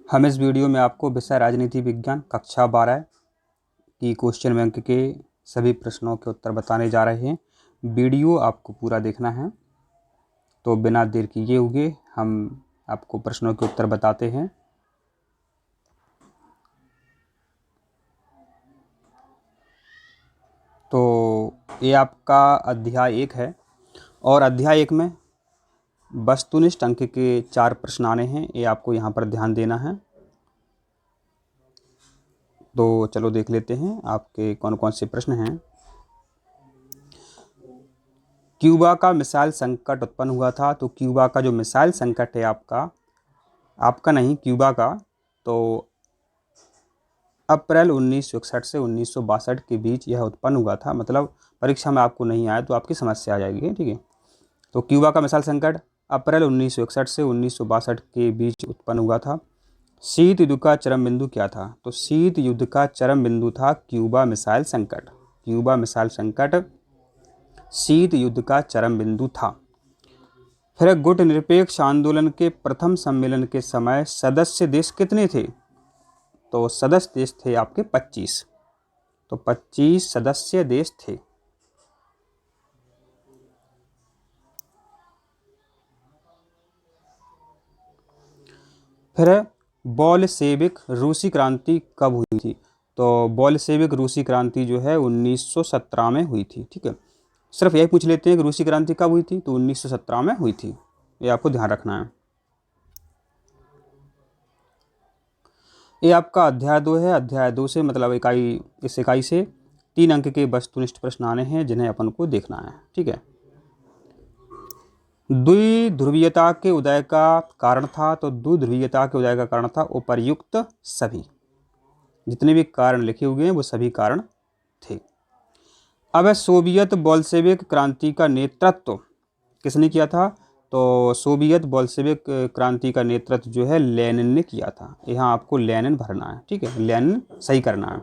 हम इस वीडियो में आपको विषय राजनीति विज्ञान कक्षा 12 की क्वेश्चन बैंक के सभी प्रश्नों के उत्तर बताने जा रहे हैं। वीडियो आपको पूरा देखना है, तो बिना देर किए हुए हम आपको प्रश्नों के उत्तर बताते हैं। तो ये आपका अध्याय 1 है और अध्याय 1 में वस्तुनिष्ठ अंक के 4 प्रश्न आने हैं। ये आपको यहाँ पर ध्यान देना है। तो चलो देख लेते हैं आपके कौन कौन से प्रश्न हैं। क्यूबा का मिसाइल संकट उत्पन्न हुआ था। तो क्यूबा का जो मिसाइल संकट है आपका नहीं, क्यूबा का, तो अप्रैल 1961 से 1962 के बीच यह उत्पन्न हुआ था। मतलब परीक्षा में आपको नहीं आया तो आपकी समस्या आ जाएगी, ठीक है। तो क्यूबा का मिसाइल संकट अप्रैल 1961 से 1962 के बीच उत्पन्न हुआ था। शीत युद्ध का चरम बिंदु क्या था? तो शीत युद्ध का चरम बिंदु था क्यूबा मिसाइल संकट। क्यूबा मिसाइल संकट शीत युद्ध का चरम बिंदु था। फिर गुट निरपेक्ष आंदोलन के प्रथम सम्मेलन के समय सदस्य देश कितने थे? तो सदस्य देश थे आपके 25। तो 25 सदस्य देश थे। फिर बोल्शेविक रूसी क्रांति कब हुई थी? तो बोल्शेविक रूसी क्रांति जो है 1917 में हुई थी, ठीक है। सिर्फ यही पूछ लेते हैं कि रूसी क्रांति कब हुई थी? तो 1917 में हुई थी। ये आपको ध्यान रखना है। ये आपका अध्याय 2 है। अध्याय 2 से मतलब इस इकाई से 3 अंक के वस्तुनिष्ठ प्रश्न आने हैं जिन्हें अपन को देखना है, ठीक है। द्विध्रुवीयता के उदय का कारण था। तो द्विध्रुवीयता के उदय का कारण था उपर्युक्त सभी। जितने भी कारण लिखे हुए हैं वो सभी कारण थे। अब सोवियत बोल्शेविक क्रांति का नेतृत्व किसने किया था? तो सोवियत बोल्शेविक क्रांति का नेतृत्व जो है लेनिन ने किया था। यहाँ आपको लेनिन भरना है, ठीक है, लेनिन सही करना है।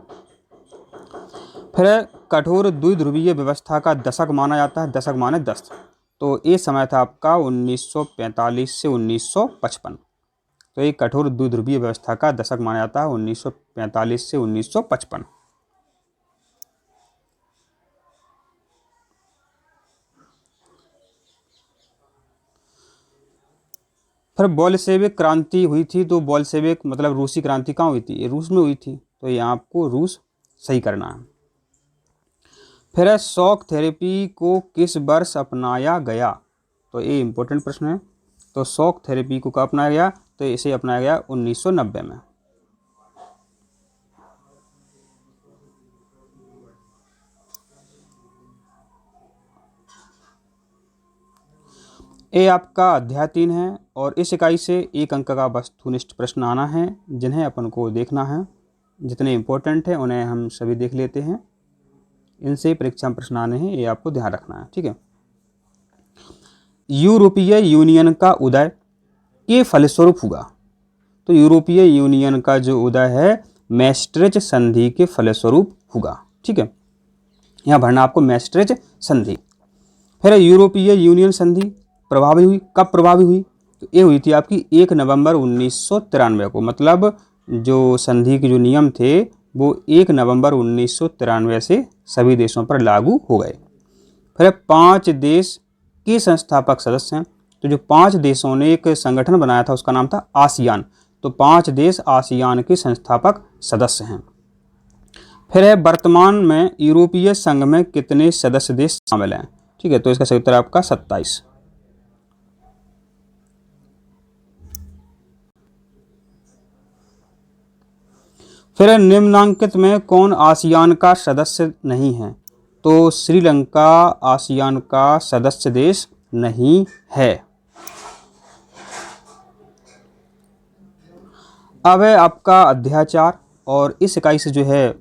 फिर कठोर द्विध्रुवीय व्यवस्था का दशक माना जाता है। दशक माने 10। तो ये समय था आपका 1945 से 1955। तो ये कठोर द्विध्रुवीय व्यवस्था का दशक माना जाता है 1945 से 1955। फिर बोल्शेविक क्रांति हुई थी। तो बोल्शेविक मतलब रूसी क्रांति कहाँ हुई थी? ये रूस में हुई थी। तो यहाँ आपको रूस सही करना है। फिर शॉक थेरेपी को किस वर्ष अपनाया गया? तो ये इंपॉर्टेंट प्रश्न है। तो शॉक थेरेपी को कब अपनाया गया? तो इसे अपनाया गया 1990 में। ये आपका अध्याय 3 है और इस इकाई से 1 अंक का वस्तुनिष्ठ प्रश्न आना है जिन्हें अपन को देखना है। जितने इंपॉर्टेंट है उन्हें हम सभी देख लेते हैं। इनसे परीक्षा में प्रश्न आने हैं, ये आपको ध्यान रखना है, ठीक है। यूरोपीय यूनियन का उदय के फलस्वरूप हुआ। तो यूरोपीय यूनियन का जो उदय है मैस्ट्रिच संधि के फलस्वरूप हुआ, ठीक है। यहाँ भरना आपको मैस्ट्रिच संधि। फिर यूरोपीय यूनियन संधि प्रभावी हुई। कब प्रभावी हुई? तो ये हुई थी आपकी 1 नवंबर 1993 को। मतलब जो संधि के जो नियम थे वो 1 नवंबर 1993 से सभी देशों पर लागू हो गए। फिर 5 देश के संस्थापक सदस्य हैं। तो जो 5 देशों ने एक संगठन बनाया था उसका नाम था आसियान। तो 5 देश आसियान के संस्थापक सदस्य हैं। फिर है वर्तमान में यूरोपीय संघ में कितने सदस्य देश शामिल हैं? ठीक है, तो इसका सही उत्तर आपका 27। फिर निम्नांकित में कौन आसियान का सदस्य नहीं है? तो श्रीलंका आसियान का सदस्य देश नहीं है। अब है आपका अध्याय 4 और इस इकाई से जो है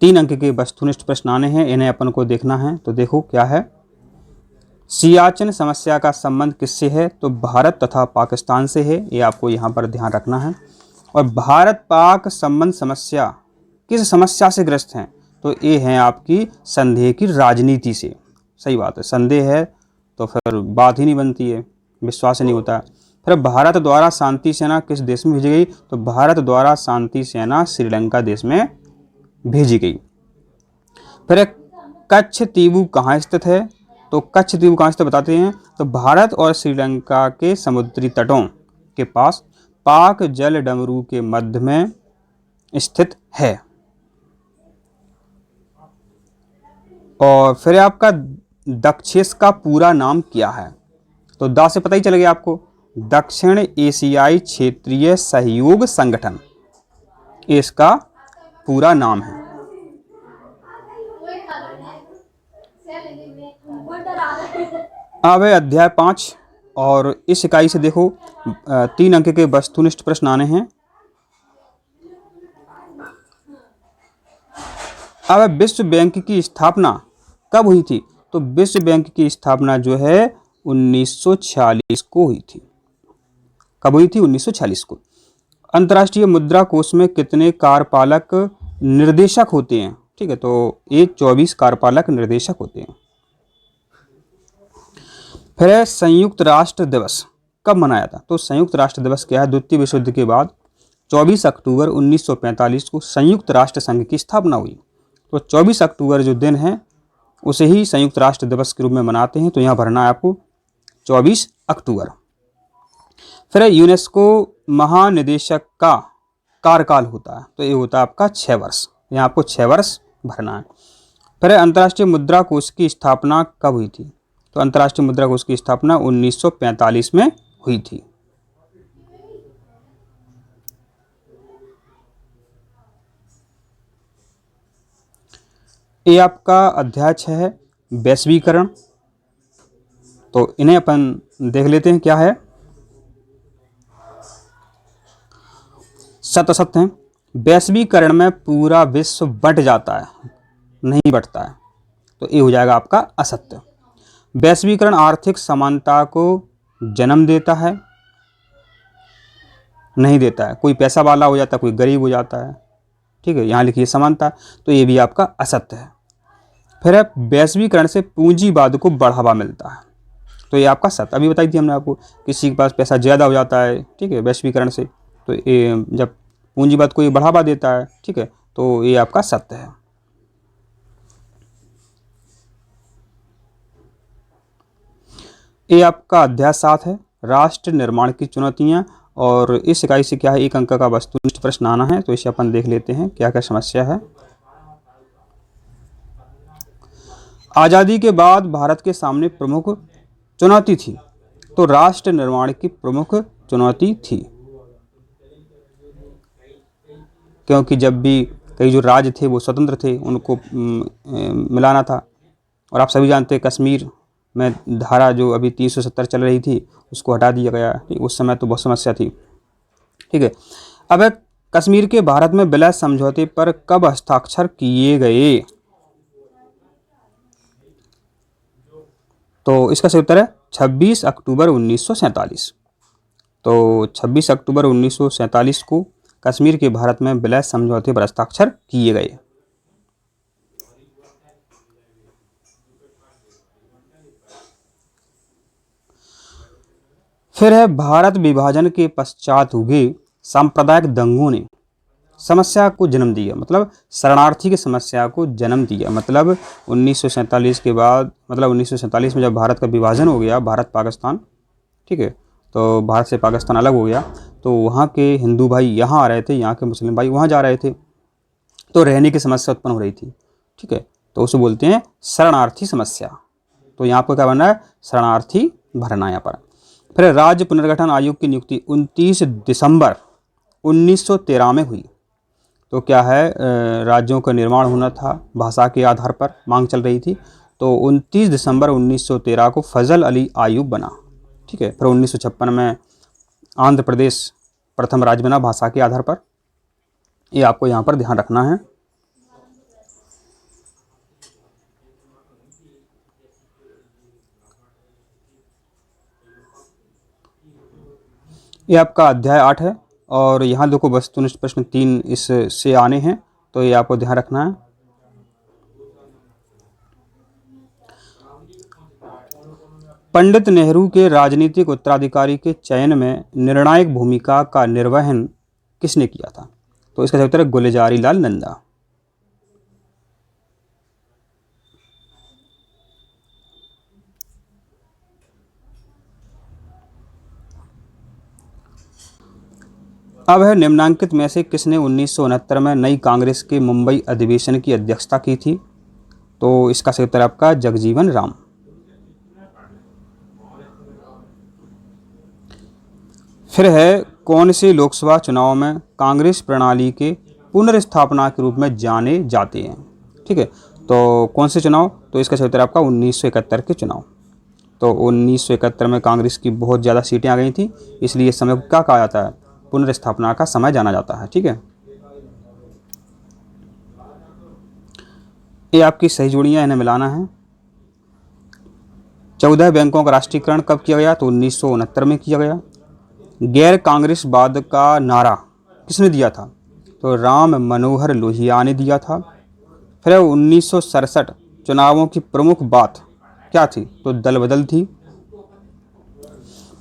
3 अंक के वस्तुनिष्ठ प्रश्न आने हैं, इन्हें अपन को देखना है। तो देखो क्या है। सियाचिन समस्या का संबंध किससे है? तो भारत तथा पाकिस्तान से है। ये आपको यहाँ पर ध्यान रखना है। और भारत पाक संबंध समस्या किस समस्या से ग्रस्त हैं? तो ये है आपकी संदेह की राजनीति से। सही बात है, संदेह है तो फिर बात ही नहीं बनती है, विश्वास नहीं होता। फिर भारत द्वारा शांति सेना किस देश में भेजी गई? तो भारत द्वारा शांति सेना श्रीलंका देश में भेजी गई। फिर कच्छ द्वीप कहाँ स्थित है? तो कच्छ द्वीप कहाँ स्थित बताते हैं, तो भारत और श्रीलंका के समुद्री तटों के पास पाक जल डमरू के मध्य में स्थित है। और फिर आपका दक्षेस का पूरा नाम क्या है? तो दा से पता ही चल गया आपको, दक्षिण एशियाई क्षेत्रीय सहयोग संगठन, इसका पूरा नाम है। अब है अध्याय 5 और इस इकाई से देखो 3 अंक के वस्तुनिष्ठ प्रश्न आने हैं। अब विश्व बैंक की स्थापना कब हुई थी? तो विश्व बैंक की स्थापना जो है 1946 को हुई थी। कब हुई थी? 1946 को। अंतर्राष्ट्रीय मुद्रा कोष में कितने कार्यपालक निर्देशक होते हैं? ठीक है, तो ये 24 कार्यपालक निर्देशक होते हैं। फिर संयुक्त राष्ट्र दिवस कब मनाया था? तो संयुक्त राष्ट्र दिवस क्या है? द्वितीय विश्व युद्ध के बाद 24 अक्टूबर 1945 को संयुक्त राष्ट्र संघ की स्थापना हुई। तो 24 अक्टूबर जो दिन है उसे ही संयुक्त राष्ट्र दिवस के रूप में मनाते हैं। तो यहाँ भरना है आपको 24 अक्टूबर। फिर यूनेस्को महानिदेशक का कार्यकाल होता है, तो ये होता है आपका 6 वर्ष। यहाँ आपको 6 वर्ष भरना है। फिर अंतर्राष्ट्रीय मुद्रा कोष की स्थापना कब हुई थी? तो अंतर्राष्ट्रीय मुद्रा कोष की स्थापना 1945 में हुई थी। ये आपका अध्याय 6 है, वैश्वीकरण। तो इन्हें अपन देख लेते हैं क्या है। सत्य असत्य है। वैश्वीकरण में पूरा विश्व बंट जाता है, नहीं बंटता है, तो ये हो जाएगा आपका असत्य। वैश्वीकरण आर्थिक समानता को जन्म देता है, नहीं देता है। कोई पैसा वाला हो जाता है, कोई गरीब हो जाता है। ठीक है, यहाँ लिखिए समानता, तो ये भी आपका असत्य है। फिर वैश्वीकरण से पूंजीवाद को बढ़ावा मिलता है, तो ये आपका सत्य। अभी बताई थी हमने आपको, किसी के पास पैसा ज़्यादा हो जाता है, ठीक है, वैश्वीकरण से, तो ये जब पूंजीवाद को ये बढ़ावा देता है, ठीक है, तो ये आपका सत्य है। ये आपका अध्याय 7 है, राष्ट्र निर्माण की चुनौतियां। और इस इकाई से क्या है, 1 अंक का वस्तुनिष्ठ प्रश्न आना है, तो इसे अपन देख लेते हैं क्या क्या समस्या है। आज़ादी के बाद भारत के सामने प्रमुख चुनौती थी, तो राष्ट्र निर्माण की प्रमुख चुनौती थी, क्योंकि जब भी कई जो राज्य थे वो स्वतंत्र थे, उनको मिलाना था। और आप सभी जानते हैं कश्मीर में धारा जो अभी 370 चल रही थी उसको हटा दिया गया। उस समय तो बहुत समस्या थी। ठीक है, अब कश्मीर के भारत में विलय समझौते पर कब हस्ताक्षर किए गए? तो इसका सही उत्तर है 26 अक्टूबर 1947। तो 26 अक्टूबर 1947 को कश्मीर के भारत में विलय समझौते पर हस्ताक्षर किए गए। फिर है भारत विभाजन के पश्चात हुए सांप्रदायिक दंगों ने समस्या को जन्म दिया, मतलब शरणार्थी की समस्या को जन्म दिया। मतलब 1947 के बाद, मतलब 1947 में जब भारत का विभाजन हो गया, भारत पाकिस्तान, ठीक है, तो भारत से पाकिस्तान अलग हो गया, तो वहाँ के हिंदू भाई यहाँ आ रहे थे, यहाँ के मुस्लिम भाई वहाँ जा रहे थे, तो रहने की समस्या उत्पन्न हो रही थी। ठीक है, तो उसे बोलते हैं शरणार्थी समस्या। तो यहाँ पर क्या बनना है, शरणार्थी भरना यहाँ पर। फिर राज्य पुनर्गठन आयोग की नियुक्ति 29 दिसंबर 1913 में हुई। तो क्या है, राज्यों का निर्माण होना था भाषा के आधार पर, मांग चल रही थी, तो 29 दिसंबर 1913 को फजल अली आयोग बना। ठीक है, फिर 1956 में आंध्र प्रदेश प्रथम राज्य बना भाषा के आधार पर। ये आपको यहाँ पर ध्यान रखना है। ये आपका अध्याय 8 है और यहाँ देखो वस्तुनिष्ठ प्रश्न 3 इससे आने हैं, तो ये आपको ध्यान रखना है। पंडित नेहरू के राजनीतिक उत्तराधिकारी के चयन में निर्णायक भूमिका का निर्वहन किसने किया था? तो इसका सही उत्तर है गुलजारी लाल नंदा। अब है निम्नांकित में से किसने 1969 में नई कांग्रेस के मुंबई अधिवेशन की अध्यक्षता की थी? तो इसका सही उत्तर आपका जगजीवन राम। फिर है कौन से लोकसभा चुनाव में कांग्रेस प्रणाली के पुनर्स्थापना के रूप में जाने जाते हैं? ठीक है, तो कौन से चुनाव? तो इसका सही उत्तर आपका 1971 के चुनाव। तो 1971 में कांग्रेस की बहुत ज़्यादा सीटें आ गई थी, इसलिए इस समय को क्या कहा जाता है? पुनर्स्थापना का समय जाना जाता है। ठीक है, ये आपकी सही जोड़ियाँ, इन्हें मिलाना है। 14 बैंकों का राष्ट्रीयकरण कब किया गया? तो 1969 में किया गया। गैर कांग्रेसवाद का नारा किसने दिया था? तो राम मनोहर लोहिया ने दिया था। फिर 1967 चुनावों की प्रमुख बात क्या थी? तो दल बदल थी।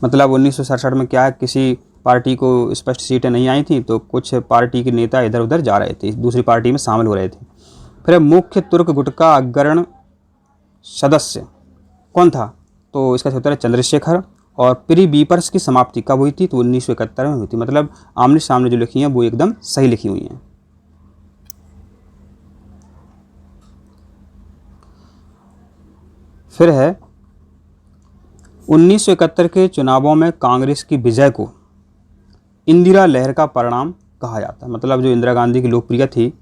मतलब 1967 में क्या है, किसी पार्टी को स्पष्ट सीटें नहीं आई थी, तो कुछ पार्टी के नेता इधर उधर जा रहे थे, दूसरी पार्टी में शामिल हो रहे थे। फिर मुख्य तुर्क गुट का अग्रणी सदस्य कौन था? तो इसका उत्तर है चंद्रशेखर। और प्री बीपर्स की समाप्ति कब हुई थी? तो 1971 में हुई थी। मतलब आमने सामने जो लिखी हैं वो एकदम सही लिखी हुई हैं। फिर है 1971 के चुनावों में कांग्रेस की विजय को इंदिरा लहर का परिणाम कहा जाता है। मतलब जो इंदिरा गांधी की लोकप्रिय थी,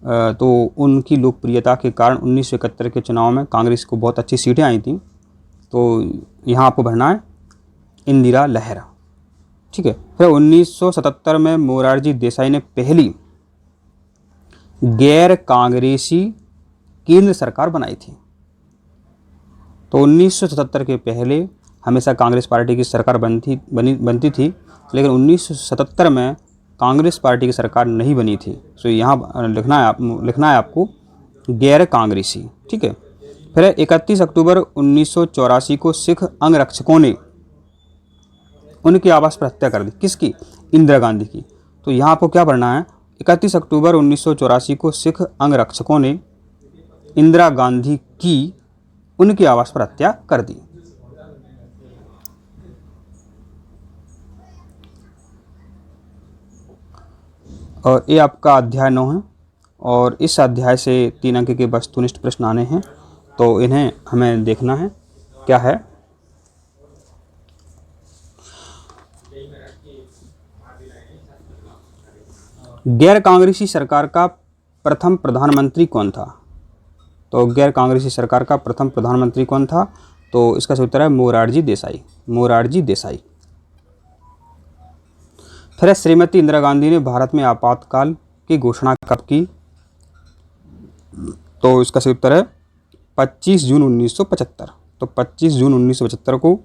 तो उनकी लोकप्रियता के कारण 1971 के चुनाव में कांग्रेस को बहुत अच्छी सीटें आई थी। तो यहाँ आपको भरना है इंदिरा लहर। ठीक है, फिर 1977 में मोरारजी देसाई ने पहली गैर कांग्रेसी केंद्र सरकार बनाई थी। तो 1977 के पहले हमेशा कांग्रेस पार्टी की सरकार बनती थी, लेकिन 1977 में कांग्रेस पार्टी की सरकार नहीं बनी थी। तो यहाँ लिखना है आपको गैर कांग्रेसी। ठीक है, फिर 31 अक्टूबर 1984 को सिख अंगरक्षकों ने उनके आवास पर हत्या कर दी। किसकी? इंदिरा गांधी की। तो यहाँ आपको क्या पढ़ना है? 31 अक्टूबर 1984 को सिख अंगरक्षकों ने इंदिरा गांधी की उनके आवास पर हत्या कर दी। और ये आपका अध्याय 9 है, और इस अध्याय से 3 अंक के वस्तुनिष्ठ प्रश्न आने हैं, तो इन्हें हमें देखना है। क्या है? गैर कांग्रेसी सरकार का प्रथम प्रधानमंत्री कौन था? तो गैर कांग्रेसी सरकार का प्रथम प्रधानमंत्री कौन था? तो इसका उत्तर है मोरारजी देसाई। मोरारजी देसाई। फिर श्रीमती इंदिरा गांधी ने भारत में आपातकाल की घोषणा कब की? तो इसका सही उत्तर है 25 जून 1975। तो 25 जून 1975 को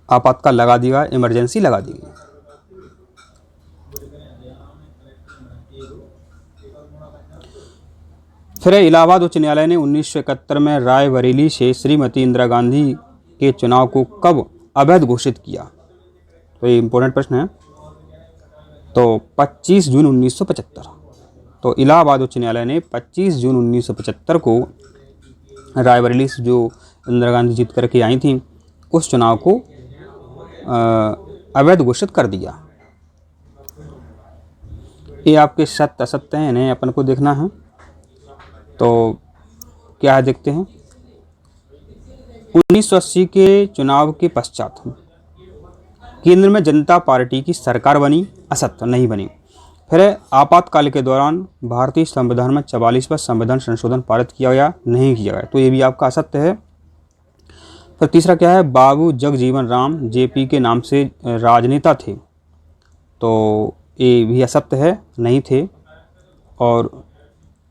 आपातकाल लगा दिया, इमरजेंसी लगा दी गई। फिर इलाहाबाद उच्च न्यायालय ने 1971 में रायबरेली से श्रीमती इंदिरा गांधी के चुनाव को कब अवैध घोषित किया? तो ये इंपॉर्टेंट प्रश्न है। तो 25 जून 1975। तो इलाहाबाद उच्च न्यायालय ने 25 जून 1975 को रायबरेली से जो इंदिरा गांधी जीत करके आई थी, उस चुनाव को अवैध घोषित कर दिया। ये आपके सत्य असत्य हैं, इन्हें अपन को देखना है। तो क्या है देखते हैं। 1980 के चुनाव के पश्चात केंद्र में जनता पार्टी की सरकार बनी, असत्य, नहीं बनी। फिर आपातकाल के दौरान भारतीय संविधान में 44वां संविधान संशोधन पारित किया गया, नहीं किया गया, तो ये भी आपका असत्य है। फिर तीसरा क्या है, बाबू जगजीवन राम जेपी के नाम से राजनेता थे, तो ये भी असत्य है, नहीं थे। और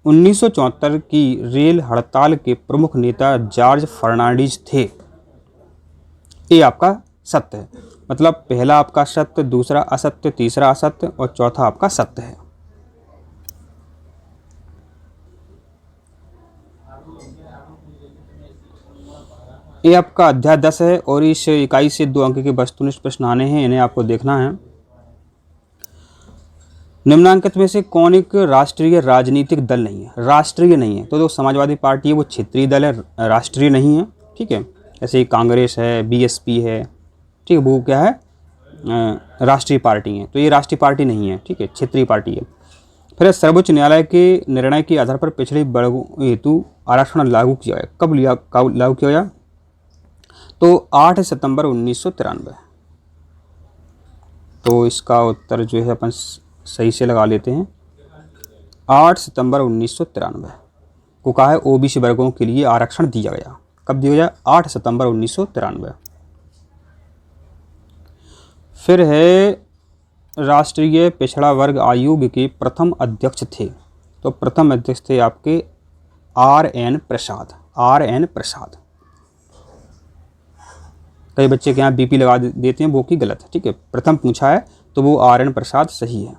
1974 की रेल हड़ताल के प्रमुख नेता जॉर्ज फर्नांडीज थे, ये आपका सत्य है। मतलब पहला आपका सत्य, दूसरा असत्य, तीसरा असत्य और चौथा आपका सत्य है। ये आपका अध्याय 10 है और इस इकाई से 2 अंक के वस्तुनिष्ठ प्रश्न आने हैं, इन्हें आपको देखना है। निम्नांकित में से कौन एक राष्ट्रीय राजनीतिक दल नहीं है? राष्ट्रीय नहीं है तो जो समाजवादी पार्टी है वो क्षेत्रीय दल है, राष्ट्रीय नहीं है। ठीक है, जैसे कांग्रेस है, बीएसपी है, ठीक है, वो क्या है, राष्ट्रीय पार्टी है। तो ये राष्ट्रीय पार्टी नहीं है, ठीक है, क्षेत्रीय पार्टी है। फिर सर्वोच्च न्यायालय के निर्णय के आधार पर पिछड़े वर्गों हेतु आरक्षण लागू किया गया। कब लागू किया गया? तो 8 सितंबर 1993। तो इसका उत्तर जो है अपन सही से लगा लेते हैं। 8 सितंबर 1993 को कहा है ओबीसी वर्गों के लिए आरक्षण दिया गया। कब दिया गया? 8 सितंबर 1993। फिर है राष्ट्रीय पिछड़ा वर्ग आयोग के प्रथम अध्यक्ष थे। तो प्रथम अध्यक्ष थे आपके RN प्रसाद। RN प्रसाद। कई बच्चे के यहाँ BP लगा देते हैं, वो की गलत है। ठीक है, प्रथम पूछा है तो वो RN प्रसाद सही है।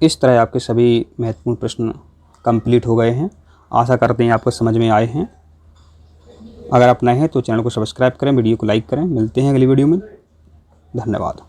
इस तरह आपके सभी महत्वपूर्ण प्रश्न कंप्लीट हो गए हैं। आशा करते हैं आपको समझ में आए हैं। अगर आप नए हैं तो चैनल को सब्सक्राइब करें, वीडियो को लाइक करें। मिलते हैं अगली वीडियो में। धन्यवाद।